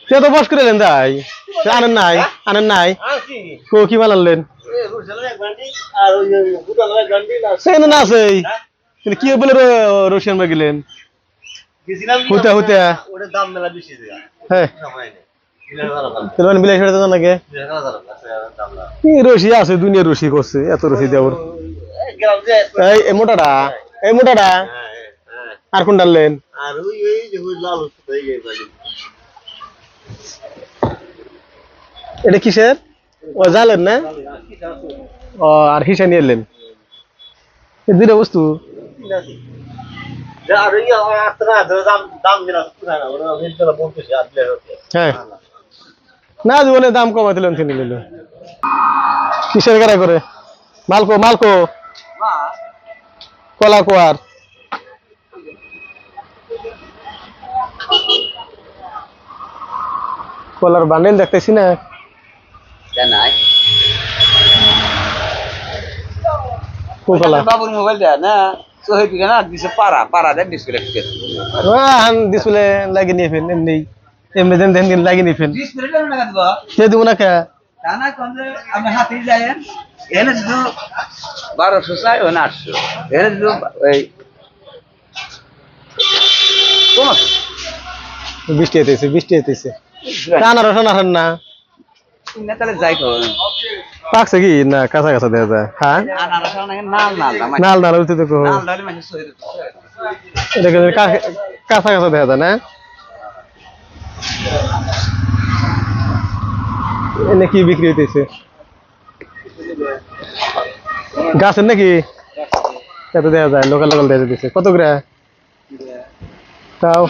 সে তো বস করে লেন যাই আনেন নাই আনেন নাই কো কি মাল আনলেন সেখানে না আছে কি বলে রশিয়ান বা গেলেন হুতা হুতা হ্যাঁ তেলবান বিলাই ছেড়ে তো নাকি কি রশি আছে দুনিয়ার রশি করছে এত রশি দেওয়ার এই মোটাটা এই মোটাটা আর কোন ডাললেন এটা কিসের ও জালেন না ও আর হিসা নিয়ে এলেন এই দুইটা বস্তু হ্যাঁ না জীবনে দাম কমাতে লোন কিনে নিল কিসের গাড়া করে মালকো মালকো কলা কোয়ার কলার বান্ডেল দেখতেছি না বাবুর মোবাইল দেয় না ডিসপ্লে লাগিয়ে নিয়ে ফেন এমনি এমনি দেন লাগিয়ে নিয়ে ফেন সে দিব না কে আপনি হাতে যায় এনে শুধু 1200 চাই ও 800 এনে শুধু ওই বৃষ্টি হইতেছে আনারস আনারস না তাহলে যাই করো পাকছে কি না কাঁচা কাঁচা দেখা যায় হ্যাঁ নাল নাল উঠতে দেখো এটা কাঁচা কাঁচা দেখা যায় না এনে কি বিক্রি হইতেছে গাছের নাকি এত দেখা যায় লোকাল লোকাল দেখা দিতেছে কত করে তাও